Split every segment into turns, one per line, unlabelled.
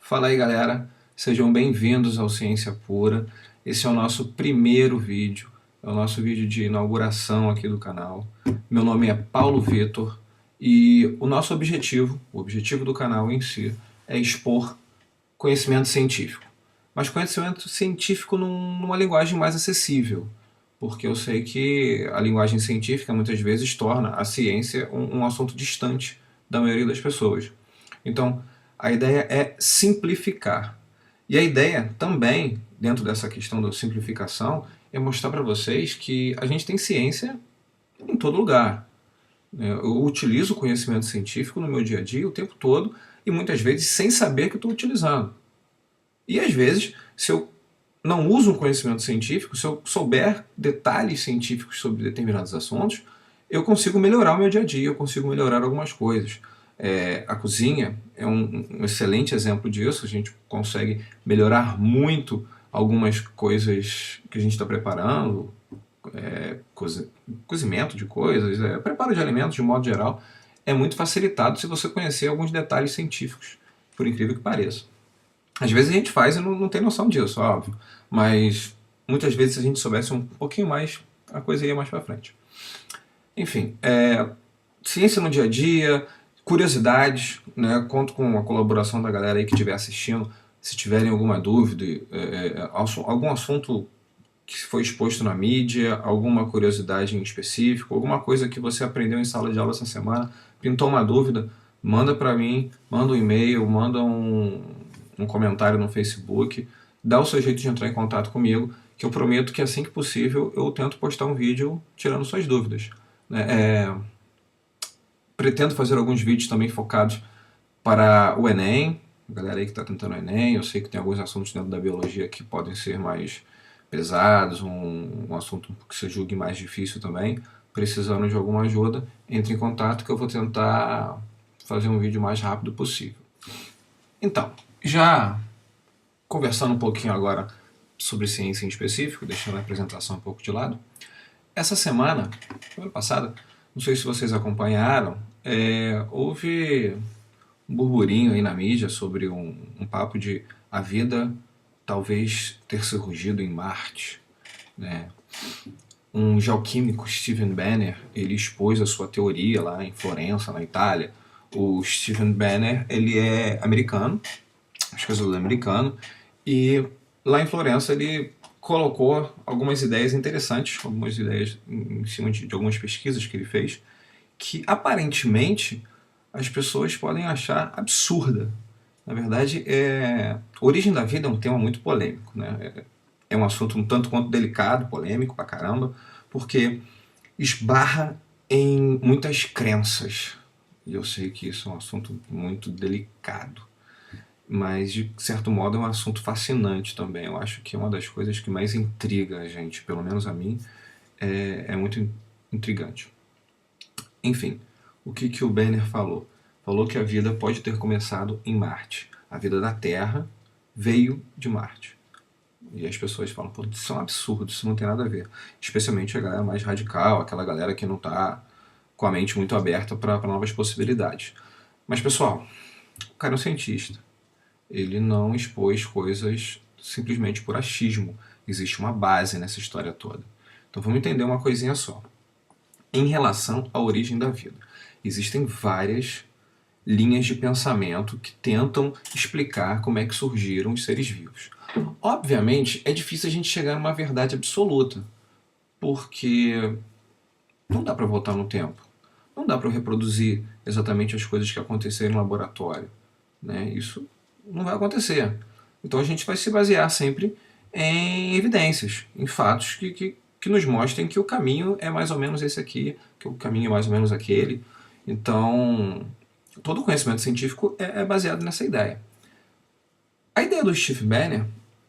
Fala aí, galera, sejam bem-vindos ao Ciência Pura. Esse é o nosso primeiro vídeo, é o nosso vídeo de inauguração aqui do canal. Meu nome é Paulo Vitor e o nosso objetivo, o objetivo do canal em si, é expor conhecimento científico. Mas conhecimento científico numa linguagem mais acessível, porque eu sei que a linguagem científica muitas vezes torna a ciência um assunto distante da maioria das pessoas. Então, a ideia é simplificar. E a ideia também, dentro dessa questão da simplificação, é mostrar para vocês que a gente tem ciência em todo lugar. Eu utilizo o conhecimento científico no meu dia a dia o tempo todo e muitas vezes sem saber que estou utilizando. E às vezes, se eu não uso um conhecimento científico, se eu souber detalhes científicos sobre determinados assuntos, eu consigo melhorar o meu dia a dia, eu consigo melhorar algumas coisas. A cozinha é um excelente exemplo disso. A gente consegue melhorar muito algumas coisas que a gente está preparando, cozimento de coisas, preparo de alimentos de modo geral, é muito facilitado se você conhecer alguns detalhes científicos, por incrível que pareça. Às vezes a gente faz e não tem noção disso, óbvio, mas muitas vezes se a gente soubesse um pouquinho mais, a coisa ia mais para frente. Enfim, ciência no dia a dia, curiosidades, né? Conto com a colaboração da galera aí que estiver assistindo. Se tiverem alguma dúvida, algum assunto que foi exposto na mídia, alguma curiosidade em específico, alguma coisa que você aprendeu em sala de aula essa semana, pintou uma dúvida, manda para mim, manda um e-mail, manda um comentário no Facebook, dá o seu jeito de entrar em contato comigo, que eu prometo que assim que possível eu tento postar um vídeo tirando suas dúvidas. Pretendo fazer alguns vídeos também focados para o Enem, a galera aí que está tentando o Enem. Eu sei que tem alguns assuntos dentro da biologia que podem ser mais pesados, um assunto que você julgue mais difícil também. Precisando de alguma ajuda, entre em contato que eu vou tentar fazer um vídeo o mais rápido possível. Então, já conversando um pouquinho agora sobre ciência em específico, deixando a apresentação um pouco de lado, essa semana passada, não sei se vocês acompanharam, houve um burburinho aí na mídia sobre um papo de a vida talvez ter surgido em Marte, né? Um geoquímico, Steven Banner, ele expôs a sua teoria lá em Florença, na Itália. O Steven Banner, ele é americano, acho que é americano, e lá em Florença ele colocou algumas ideias interessantes, algumas ideias em cima de algumas pesquisas que ele fez, que aparentemente as pessoas podem achar absurda. Na verdade, a origem da vida é um tema muito polêmico, né? É um assunto um tanto quanto delicado, polêmico pra caramba, porque esbarra em muitas crenças. E eu sei que isso é um assunto muito delicado, mas de certo modo é um assunto fascinante também. Eu acho que é uma das coisas que mais intriga a gente, pelo menos a mim, é muito intrigante. Enfim, o que o Banner falou? Falou que a vida pode ter começado em Marte. A vida da Terra veio de Marte. E as pessoas falam, pô, isso é um absurdo, isso não tem nada a ver. Especialmente a galera mais radical, aquela galera que não está com a mente muito aberta para novas possibilidades. Mas, pessoal, o cara é um cientista. Ele não expôs coisas simplesmente por achismo. Existe uma base nessa história toda. Então vamos entender uma coisinha só. Em relação à origem da vida, existem várias linhas de pensamento que tentam explicar como é que surgiram os seres vivos. Obviamente, é difícil a gente chegar a uma verdade absoluta, porque não dá para voltar no tempo. Não dá para reproduzir exatamente as coisas que aconteceram no laboratório, né? Isso não vai acontecer. Então a gente vai se basear sempre em evidências, em fatos que nos mostrem que o caminho é mais ou menos esse aqui, que o caminho é mais ou menos aquele. Então, todo o conhecimento científico é baseado nessa ideia. A ideia do Steve Banner,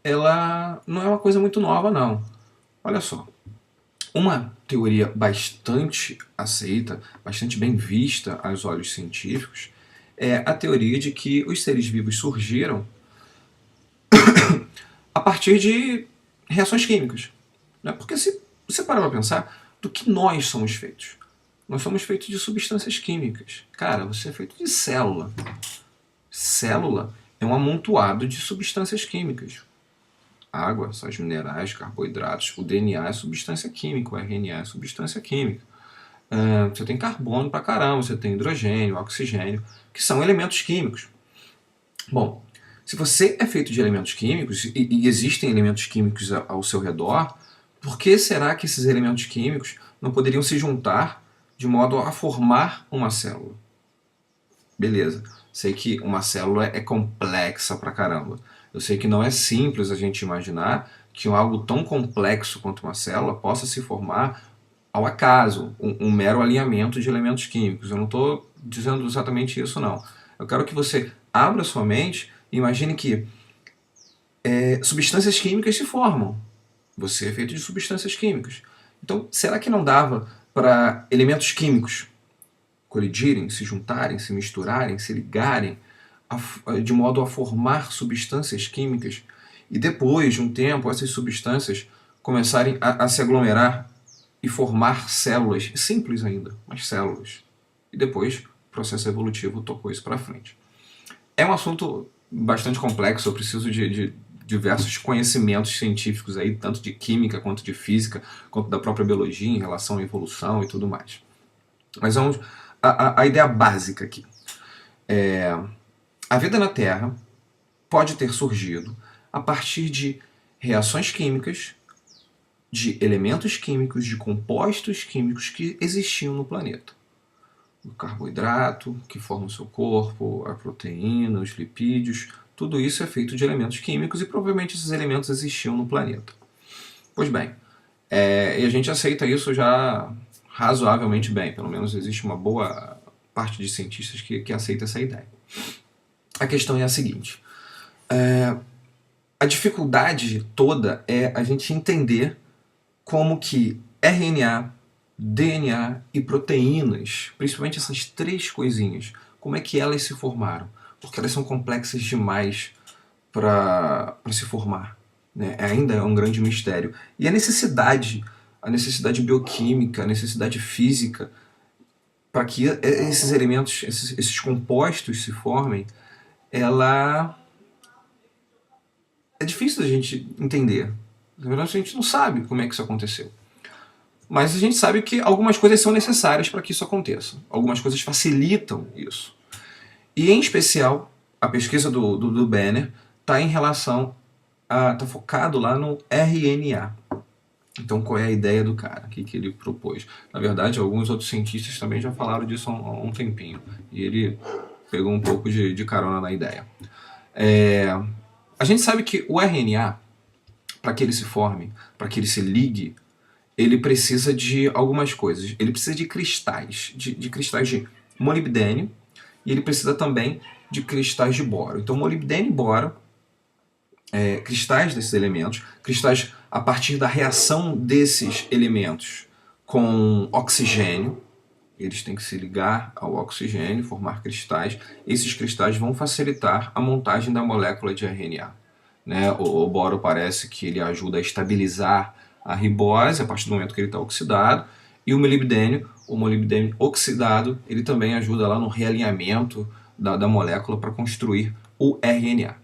ela não é uma coisa muito nova, não. Olha só, uma teoria bastante aceita, bastante bem vista aos olhos científicos, é a teoria de que os seres vivos surgiram a partir de reações químicas. Porque se você parar para pensar, do que nós somos feitos? Nós somos feitos de substâncias químicas. Cara, você é feito de célula. Célula é um amontoado de substâncias químicas. Água, sais minerais, carboidratos. O DNA é substância química, o RNA é substância química. Você tem carbono pra caramba, você tem hidrogênio, oxigênio, que são elementos químicos. Bom, se você é feito de elementos químicos e existem elementos químicos ao seu redor, por que será que esses elementos químicos não poderiam se juntar de modo a formar uma célula? Beleza, sei que uma célula é complexa pra caramba. Eu sei que não é simples a gente imaginar que algo tão complexo quanto uma célula possa se formar ao acaso, um mero alinhamento de elementos químicos. Eu não estou dizendo exatamente isso, não. Eu quero que você abra sua mente e imagine que substâncias químicas se formam. Você é feito de substâncias químicas. Então, será que não dava para elementos químicos colidirem, se juntarem, se misturarem, se ligarem, de modo a formar substâncias químicas e depois de um tempo essas substâncias começarem a se aglomerar e formar células, simples ainda, mas células. E depois o processo evolutivo tocou isso para frente. É um assunto bastante complexo, eu preciso de diversos conhecimentos científicos aí, tanto de química quanto de física, quanto da própria biologia em relação à evolução e tudo mais. Mas vamos a ideia básica aqui. A vida na Terra pode ter surgido a partir de reações químicas, de elementos químicos, de compostos químicos que existiam no planeta. O carboidrato, que forma o seu corpo, a proteína, os lipídios, tudo isso é feito de elementos químicos e provavelmente esses elementos existiam no planeta. Pois bem, e a gente aceita isso já razoavelmente bem, pelo menos existe uma boa parte de cientistas que aceita essa ideia. A questão é a seguinte, a dificuldade toda é a gente entender como que RNA, DNA e proteínas, principalmente essas três coisinhas, como é que elas se formaram? Porque elas são complexas demais para se formar. Né? Ainda é um grande mistério. E a necessidade bioquímica, a necessidade física, para que esses elementos, esses compostos se formem, ela é difícil da gente entender. Na verdade, a gente não sabe como é que isso aconteceu. Mas a gente sabe que algumas coisas são necessárias para que isso aconteça. Algumas coisas facilitam isso. E, em especial, a pesquisa do Banner está em relação está focado lá no RNA. Então, qual é a ideia do cara? O que ele propôs? Na verdade, alguns outros cientistas também já falaram disso há um tempinho. E ele pegou um pouco de carona na ideia. A gente sabe que o RNA, para que ele se forme, para que ele se ligue, ele precisa de algumas coisas. Ele precisa de cristais, de cristais de molibdênio, e ele precisa também de cristais de boro. Então, molibdênio e boro, cristais desses elementos, cristais a partir da reação desses elementos com oxigênio, eles têm que se ligar ao oxigênio, formar cristais. Esses cristais vão facilitar a montagem da molécula de RNA. Né? O boro parece que ele ajuda a estabilizar a ribose a partir do momento que ele está oxidado, e o molibdênio oxidado, ele também ajuda lá no realinhamento da molécula para construir o RNA.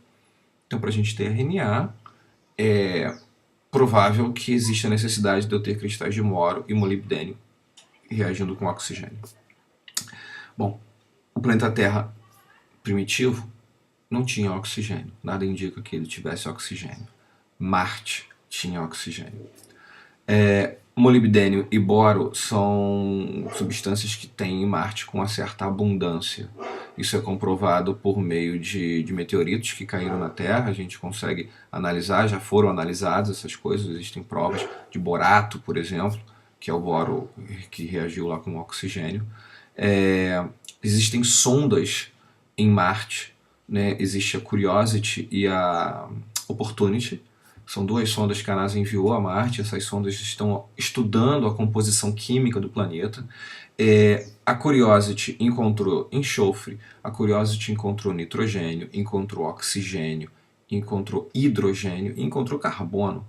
Então, para a gente ter RNA, é provável que exista a necessidade de eu ter cristais de boro e molibdênio reagindo com oxigênio. Bom, o planeta Terra primitivo não tinha oxigênio. Nada indica que ele tivesse oxigênio. Marte tinha oxigênio. Molibdênio e boro são substâncias que tem em Marte com uma certa abundância. Isso é comprovado por meio de meteoritos que caíram na Terra. A gente consegue analisar, já foram analisadas essas coisas. Existem provas de borato, por exemplo, que é o boro que reagiu lá com o oxigênio. Existem sondas em Marte, né? Existe a Curiosity e a Opportunity. São duas sondas que a NASA enviou a Marte. Essas sondas estão estudando a composição química do planeta. A Curiosity encontrou enxofre, a Curiosity encontrou nitrogênio, encontrou oxigênio, encontrou hidrogênio e encontrou carbono.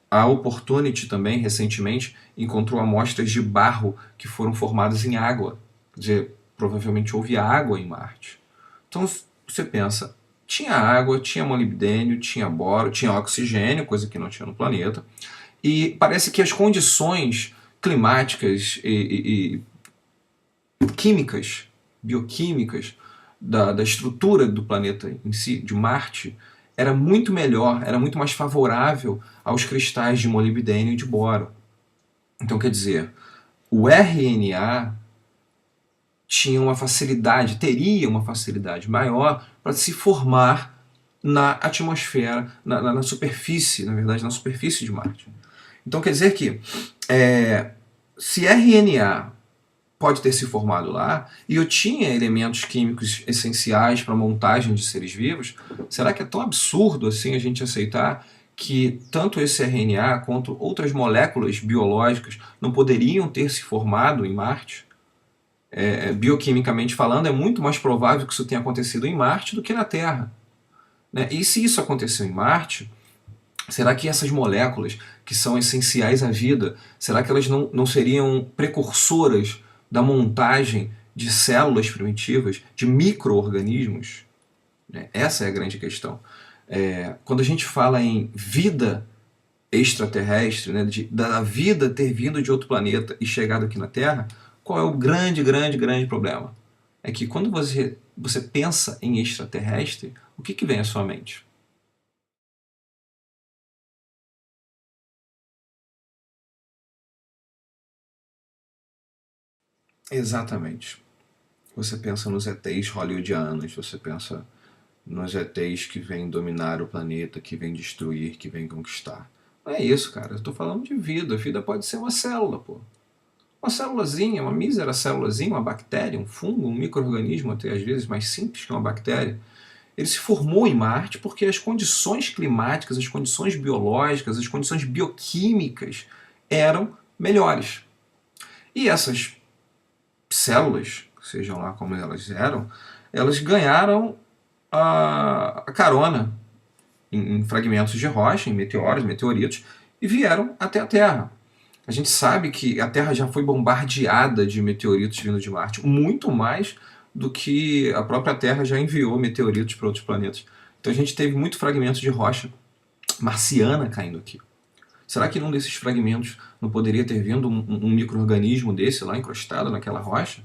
A Opportunity também, recentemente, encontrou amostras de barro que foram formadas em água. Quer dizer, provavelmente houve água em Marte. Então, você pensa, tinha água, tinha molibdênio, tinha boro, tinha oxigênio, coisa que não tinha no planeta, e parece que as condições climáticas e químicas, bioquímicas, da estrutura do planeta em si, de Marte, era muito melhor, era muito mais favorável aos cristais de molibdênio e de boro. Então, quer dizer, o RNA tinha uma facilidade, teria uma facilidade maior para se formar na atmosfera, na superfície, na verdade, na superfície de Marte. Então quer dizer que se RNA pode ter se formado lá, e eu tinha elementos químicos essenciais para a montagem de seres vivos, será que é tão absurdo assim a gente aceitar que tanto esse RNA quanto outras moléculas biológicas não poderiam ter se formado em Marte? Bioquimicamente falando, é muito mais provável que isso tenha acontecido em Marte do que na Terra. Né? E se isso aconteceu em Marte, será que essas moléculas que são essenciais à vida, será que elas não seriam precursoras da montagem de células primitivas, de micro-organismos? Essa é a grande questão. Quando a gente fala em vida extraterrestre, né, da vida ter vindo de outro planeta e chegado aqui na Terra, qual é o grande problema? É que quando você pensa em extraterrestre, o que vem à sua mente? Exatamente. Você pensa nos ETs hollywoodianos, você pensa nos ETs que vêm dominar o planeta, que vêm destruir, que vêm conquistar. Não é isso, cara. Eu estou falando de vida. A vida pode ser uma célula, pô. Uma célulazinha, uma mísera célulazinha, uma bactéria, um fungo, um micro-organismo, até às vezes mais simples que uma bactéria. Ele se formou em Marte porque as condições climáticas, as condições biológicas, as condições bioquímicas eram melhores. E essas células, sejam lá como elas eram, elas ganharam a carona em fragmentos de rocha, em meteoros, meteoritos, e vieram até a Terra. A gente sabe que a Terra já foi bombardeada de meteoritos vindo de Marte, muito mais do que a própria Terra já enviou meteoritos para outros planetas. Então a gente teve muito fragmentos de rocha marciana caindo aqui. Será que num desses fragmentos não poderia ter vindo um micro-organismo desse lá encrostado naquela rocha?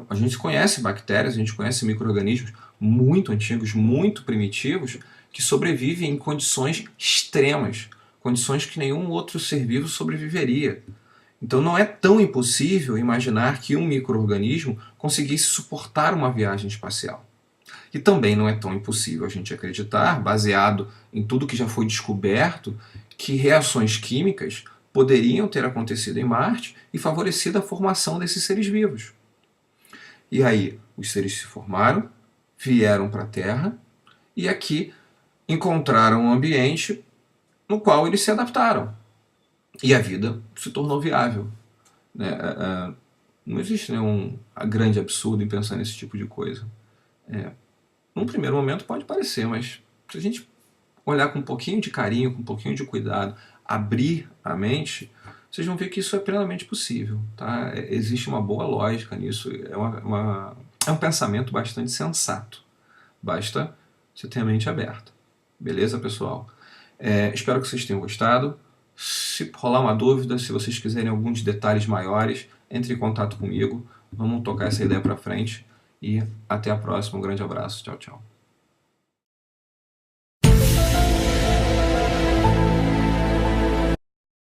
A gente conhece bactérias, a gente conhece micro-organismos muito antigos, muito primitivos, que sobrevivem em condições extremas, condições que nenhum outro ser vivo sobreviveria. Então não é tão impossível imaginar que um micro-organismo conseguisse suportar uma viagem espacial. E também não é tão impossível a gente acreditar, baseado em tudo que já foi descoberto, que reações químicas poderiam ter acontecido em Marte e favorecido a formação desses seres vivos. E aí, os seres se formaram, vieram para a Terra e aqui encontraram um ambiente no qual eles se adaptaram. E a vida se tornou viável. Né? Não existe nenhum grande absurdo em pensar nesse tipo de coisa. Num primeiro momento pode parecer, mas se a gente olhar com um pouquinho de carinho, com um pouquinho de cuidado, abrir a mente, vocês vão ver que isso é plenamente possível. Tá? Existe uma boa lógica nisso, é um pensamento bastante sensato. Basta você ter a mente aberta. Beleza, pessoal? Espero que vocês tenham gostado. Se rolar uma dúvida, se vocês quiserem alguns detalhes maiores, entre em contato comigo. Vamos tocar essa ideia para frente. E até a próxima. Um grande abraço. Tchau, tchau.